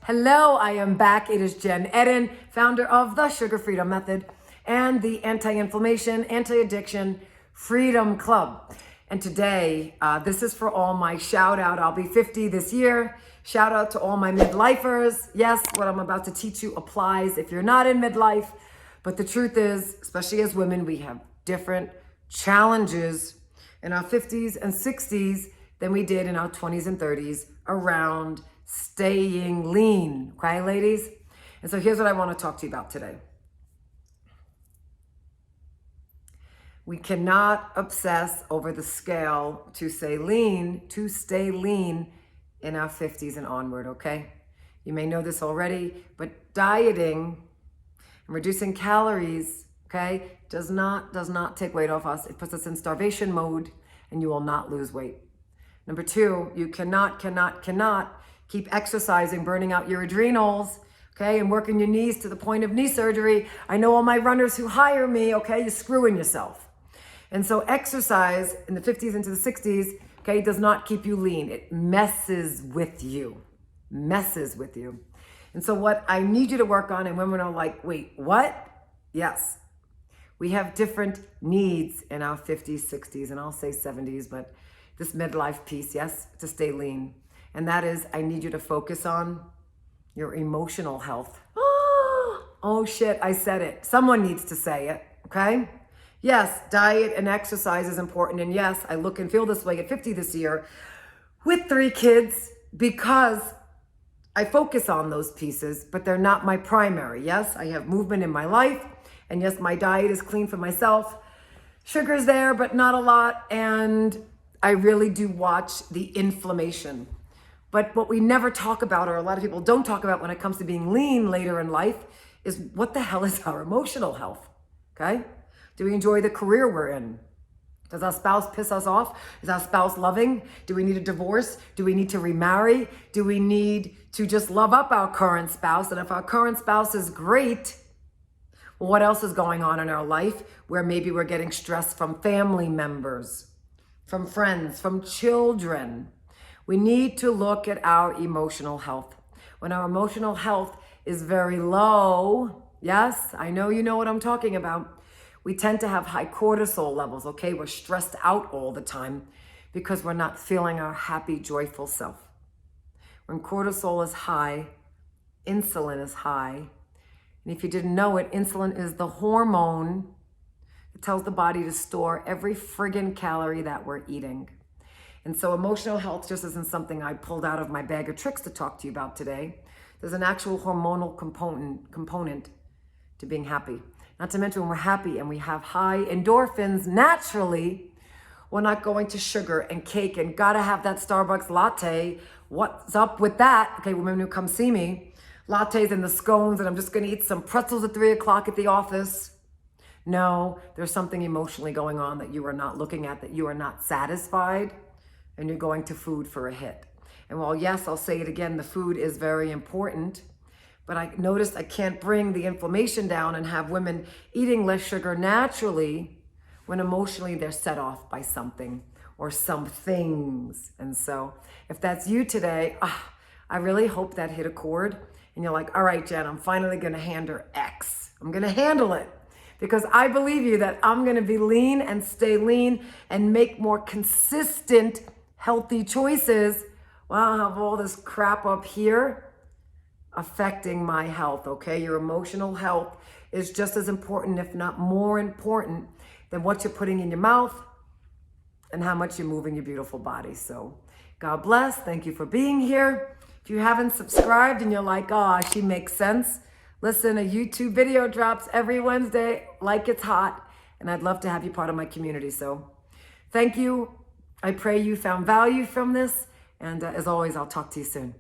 Hello, I am back. It is Jen Eden, founder of the Sugar Freedom Method and the Anti-Inflammation, Anti-Addiction Freedom Club. And today, this is for all my shout out. I'll be 50 this year. Shout out to all my midlifers. Yes, what I'm about to teach you applies if you're not in midlife. But the truth is, especially as women, we have different challenges in our 50s and 60s than we did in our 20s and 30s around staying lean, okay, ladies? And so here's what I want to talk to you about today. We cannot obsess over the scale to stay lean in our 50s and onward, okay? You may know this already, but dieting and reducing calories, okay, does not take weight off us. It puts us in starvation mode and you will not lose weight. Number two, you cannot keep exercising, burning out your adrenals, okay, and working your knees to the point of knee surgery. I know all my runners who hire me, okay, you're screwing yourself. And so exercise in the 50s into the 60s, okay, does not keep you lean. It messes with you. And so what I need you to work on, and women are like, wait, what? Yes, we have different needs in our 50s, 60s, and I'll say 70s, but this midlife piece, yes, to stay lean. And that is, I need you to focus on your emotional health. Oh shit, I said it. Someone needs to say it, okay? Yes, diet and exercise is important. And yes, I look and feel this way at 50 this year with 3 kids because I focus on those pieces, but they're not my primary. Yes, I have movement in my life. And yes, my diet is clean for myself. Sugar's there, but not a lot. And I really do watch the inflammation. But what we never talk about, or a lot of people don't talk about when it comes to being lean later in life, is what the hell is our emotional health, okay? Do we enjoy the career we're in? Does our spouse piss us off? Is our spouse loving? Do we need a divorce? Do we need to remarry? Do we need to just love up our current spouse? And if our current spouse is great, well, what else is going on in our life where maybe we're getting stress from family members, from friends, from children? We need to look at our emotional health. When our emotional health is very low, yes, I know you know what I'm talking about. We tend to have high cortisol levels, okay? We're stressed out all the time because we're not feeling our happy, joyful self. When cortisol is high, insulin is high. And if you didn't know it, insulin is the hormone that tells the body to store every friggin' calorie that we're eating. And so emotional health just isn't something I pulled out of my bag of tricks to talk to you about today. There's an actual hormonal component to being happy. Not to mention when we're happy and we have high endorphins naturally, we're not going to sugar and cake and gotta have that Starbucks latte. What's up with that? Okay, women who come see me, lattes and the scones, and I'm just gonna eat some pretzels at 3 o'clock at the office. No, there's something emotionally going on that you are not looking at, that you are not satisfied, and you're going to food for a hit. And while yes, I'll say it again, the food is very important, but I noticed I can't bring the inflammation down and have women eating less sugar naturally when emotionally they're set off by something or some things. And so if that's you today, I really hope that hit a chord and you're like, all right, Jen, I'm finally gonna handle X. I'm gonna handle it. Because I believe you that I'm gonna be lean and stay lean and make more consistent healthy choices while I have all this crap up here affecting my health, okay? Your emotional health is just as important, if not more important, than what you're putting in your mouth and how much you're moving your beautiful body. So God bless. Thank you for being here. If you haven't subscribed and you're like, oh, she makes sense, listen, a YouTube video drops every Wednesday like it's hot, and I'd love to have you part of my community. So thank you. I pray you found value from this. And as always, I'll talk to you soon.